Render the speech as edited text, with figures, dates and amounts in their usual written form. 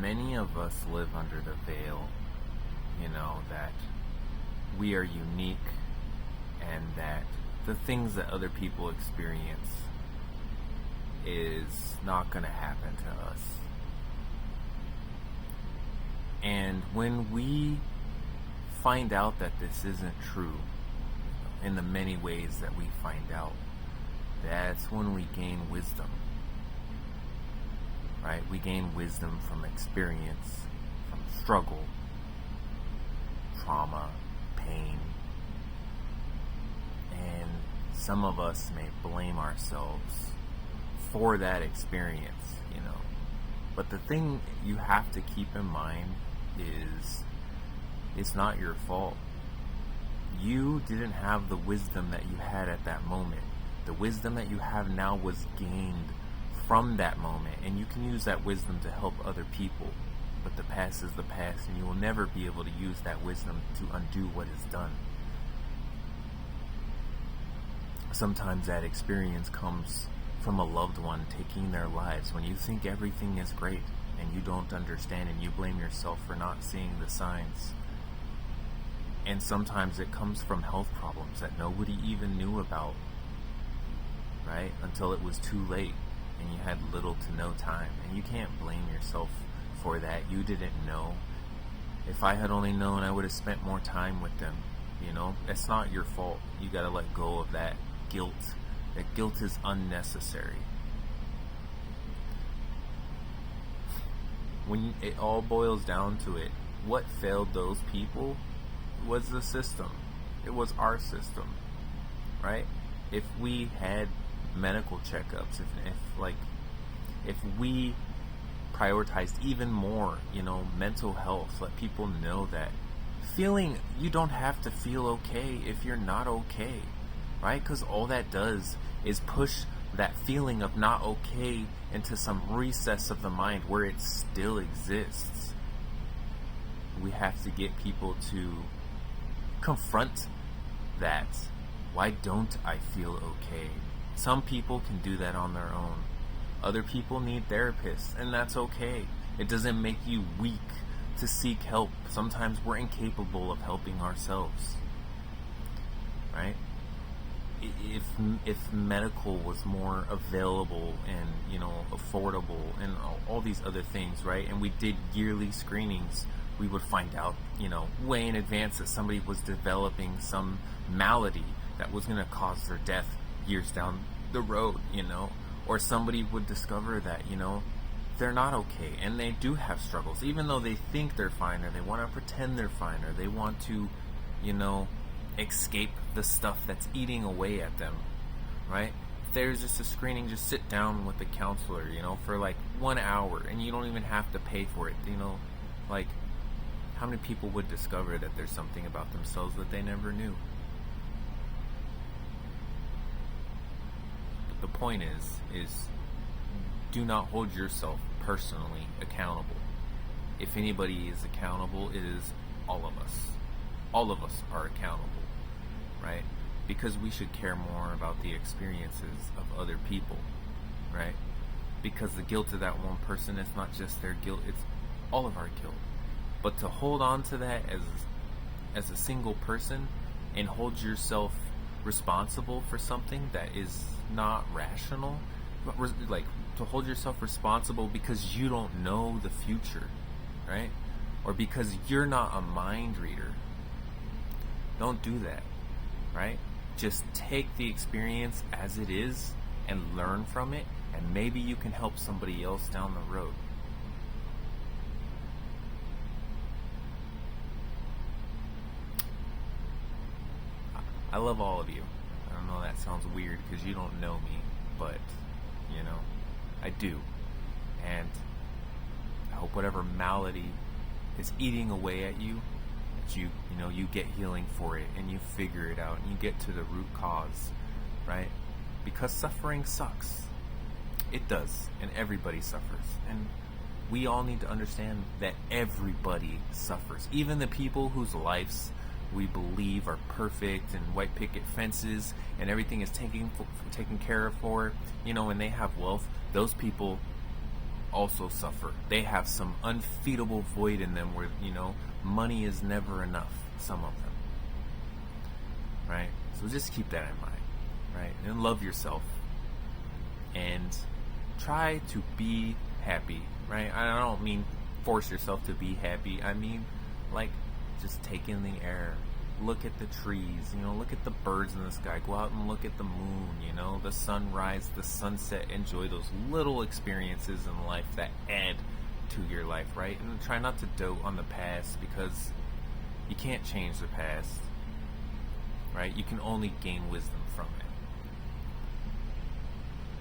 many of us live under the veil, that we are unique and that the things that other people experience is not going to happen to us. And when we find out that this isn't true, in the many ways that we find out, that's when we gain wisdom. Right? We gain wisdom from experience, from struggle, trauma, pain. And some of us may blame ourselves for that experience, But the thing you have to keep in mind is it's not your fault. You didn't have the wisdom that you had at that moment. The wisdom that you have now was gained from that moment, and you can use that wisdom to help other people. But the past is the past, and you will never be able to use that wisdom to undo what is done. Sometimes that experience comes from a loved one taking their lives when you think everything is great and you don't understand, and you blame yourself for not seeing the signs. And sometimes it comes from health problems that nobody even knew about, right? Until it was too late and you had little to no time. And you can't blame yourself for that. You didn't know. If I had only known, I would have spent more time with them. It's not your fault. You got to let go of that guilt. That guilt is unnecessary. When it all boils down to it, what failed those people was the system. It was our system, right? If we had medical checkups, if we prioritized even more, mental health, let people know that you don't have to feel okay if you're not okay, right? Because all that does is push that feeling of not okay into some recess of the mind where it still exists. We have to get people to confront that. Why don't I feel okay? Some people can do that on their own. Other people need therapists, and that's okay. It doesn't make you weak to seek help. Sometimes we're incapable of helping ourselves, right? If medical was more available and affordable and all these other things, right? And we did yearly screenings, we would find out, way in advance that somebody was developing some malady that was going to cause their death years down the road, or somebody would discover that, they're not okay and they do have struggles, even though they think they're fine, or they want to pretend they're fine, or they want to, escape the stuff that's eating away at them, right? If there's just a screening, just sit down with the counselor, for like 1 hour, and you don't even have to pay for it, how many people would discover that there's something about themselves that they never knew? But the point is do not hold yourself personally accountable. If anybody is accountable, it is all of us. All of us are accountable, right? Because we should care more about the experiences of other people, right? Because the guilt of that one person is not just their guilt, it's all of our guilt. But to hold on to that as a single person and hold yourself responsible for something that is not rational, like to hold yourself responsible because you don't know the future, right? Or because you're not a mind reader. Don't do that, right? Just take the experience as it is and learn from it, and maybe you can help somebody else down the road. I love all of you. I don't know, that sounds weird because you don't know me, but, I do. And I hope whatever malady is eating away at you, that you get healing for it and you figure it out and you get to the root cause, right? Because suffering sucks. It does, and everybody suffers. And we all need to understand that everybody suffers. Even the people whose lives we believe are perfect and white picket fences and everything is taken care of for, when they have wealth, those people also suffer. They have some unfeedable void in them where, money is never enough, some of them. Right? So just keep that in mind, right? And love yourself. And try to be happy, right? I don't mean force yourself to be happy. I mean, like, just take in the air. Look at the trees, look at the birds in the sky. Go out and look at the moon, the sunrise, the sunset. Enjoy those little experiences in life that add to your life, right? And try not to dote on the past, because you can't change the past, right? You can only gain wisdom from it.